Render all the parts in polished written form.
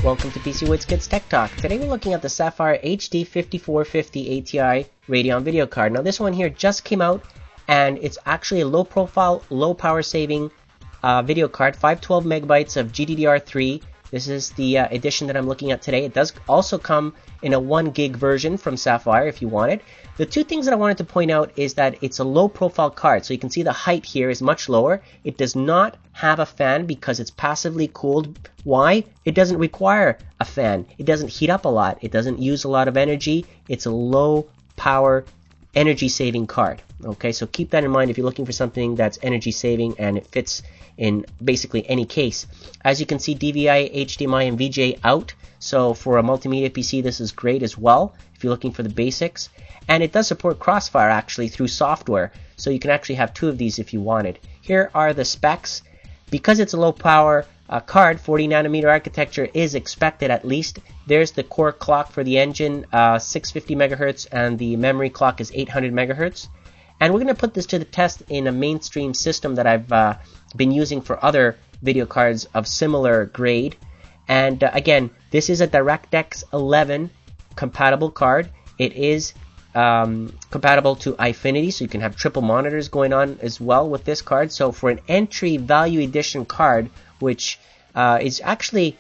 welcome to PC Wits Kids Tech Talk. Today we're looking at the Sapphire HD5450 ATI Radeon video card. Now this one here just came out, and it's actually a low profile, low power saving video card, 512 megabytes of GDDR3. This is the edition that I'm looking at today. It does also come in a 1 gig version from Sapphire if you want it. The two things that I wanted to point out is that it's a low profile card. So you can see the height here is much lower. It does not have a fan because it's passively cooled. Why? It doesn't require a fan. It doesn't heat up a lot. It doesn't use a lot of energy. It's a low power energy saving card. Okay, so keep that in mind if you're looking for something that's energy saving and it fits in basically any case. As you can see, DVI, HDMI, and VGA out. So for a multimedia PC, this is great as well if you're looking for the basics. And it does support Crossfire actually through software. So you can actually have two of these if you wanted. Here are the specs. Because it's a low power card, 40 nanometer architecture is expected at least. There's the core clock for the engine, 650 megahertz, and the memory clock is 800 megahertz. And we're going to put this to the test in a mainstream system that I've been using for other video cards of similar grade. And again, this is a DirectX 11 compatible card. It is compatible to Eyefinity, so you can have triple monitors going on as well with this card. So for an entry value edition card, which is actually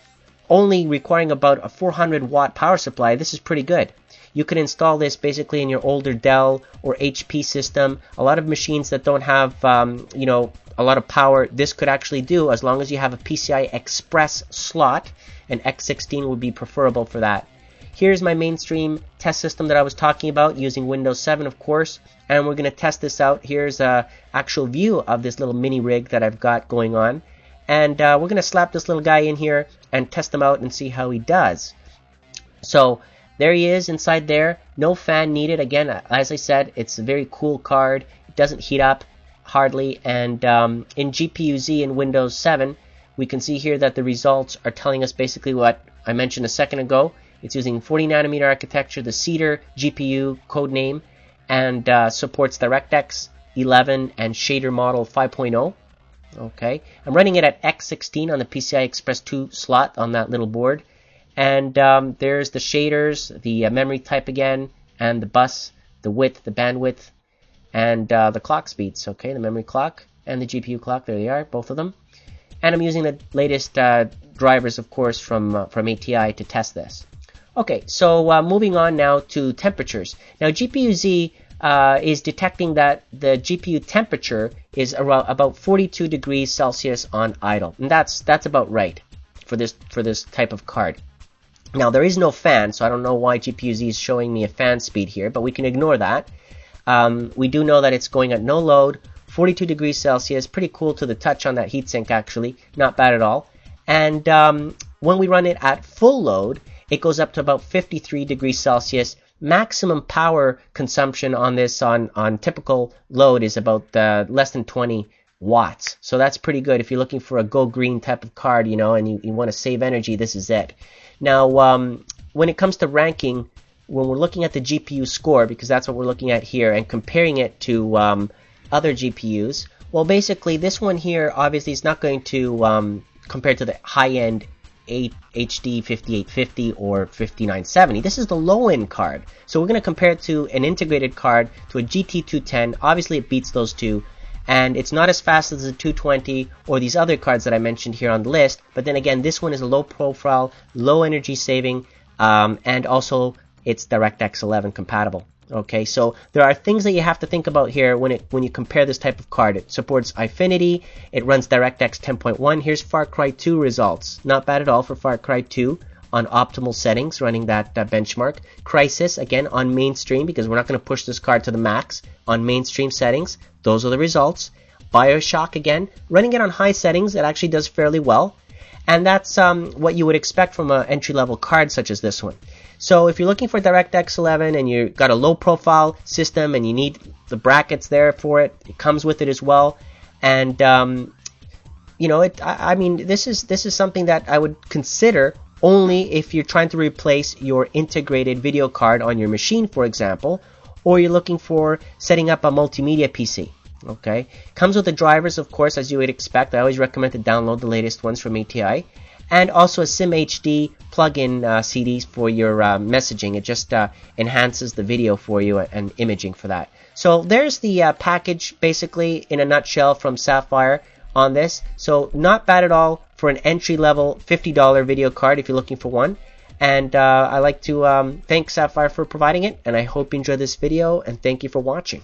only requiring about a 400 watt power supply, this is pretty good. You can install this basically in your older Dell or HP system. A lot of machines that don't have a lot of power, this could actually do, as long as you have a PCI Express slot. An X16 would be preferable for that. Here's my mainstream test system that I was talking about, using Windows 7 of course, and we're going to test this out. Here's an actual view of this little mini rig that I've got going on, and we're going to slap this little guy in here and test him out and see how he does. So there he is inside there, no fan needed. Again, as I said, it's a very cool card. It doesn't heat up hardly, and in GPU-Z in Windows 7, we can see here that the results are telling us basically what I mentioned a second ago. It's using 40 nanometer architecture, the Cedar GPU code name, and supports DirectX 11 and shader model 5.0. Okay, I'm running it at X16 on the PCI Express 2 slot on that little board. And there's the shaders, the memory type again, and the bus, the width, the bandwidth, and the clock speeds. Okay, the memory clock and the GPU clock, there they are, both of them. And I'm using the latest drivers, of course, from ATI to test this. Okay, so moving on now to temperatures. Now GPU-Z is detecting that the GPU temperature is around about 42 degrees Celsius on idle, and that's about right for this type of card. Now there is no fan, so I don't know why GPU-Z is showing me a fan speed here, but we can ignore that. We do know that it's going at no load, 42 degrees Celsius, pretty cool to the touch on that heatsink actually, not bad at all. And when we run it at full load, it goes up to about 53 degrees Celsius. Maximum power consumption on this on typical load is about less than 20 watts. So that's pretty good. If you're looking for a go green type of card, and you want to save energy, this is it. Now, when it comes to ranking, when we're looking at the GPU score, because that's what we're looking at here, and comparing it to other GPUs, well, basically this one here, obviously, is not going to compare to the high-end HD5450 or 5970. This is the low-end card. So we're going to compare it to an integrated card, to a GT210. Obviously, it beats those two. And it's not as fast as the 220 or these other cards that I mentioned here on the list. But then again, this one is a low profile, low energy saving, and also it's DirectX 11 compatible. Okay, so there are things that you have to think about here when you compare this type of card. It supports Eyefinity, it runs DirectX 10.1. Here's Far Cry 2 results. Not bad at all for Far Cry 2 on optimal settings, running that benchmark. Crysis, again, on mainstream, because we're not going to push this card to the max. On mainstream settings, those are the results. Bioshock, again, running it on high settings, it actually does fairly well. And that's what you would expect from an entry-level card such as this one. So if you're looking for DirectX 11 and you've got a low-profile system and you need the brackets there for it, it comes with it as well. And I mean, this is something that I would consider only if you're trying to replace your integrated video card on your machine, for example, or you're looking for setting up a multimedia PC. Okay, comes with the drivers, of course, as you would expect. I always recommend to download the latest ones from ATI. and also a Sim HD plugin CD for your messaging. It just enhances the video for you and imaging for that. So there's the package basically in a nutshell from Sapphire on this. So not bad at all for an entry-level $50 video card if you're looking for one. And I like to thank Sapphire for providing it, and I hope you enjoyed this video, and thank you for watching.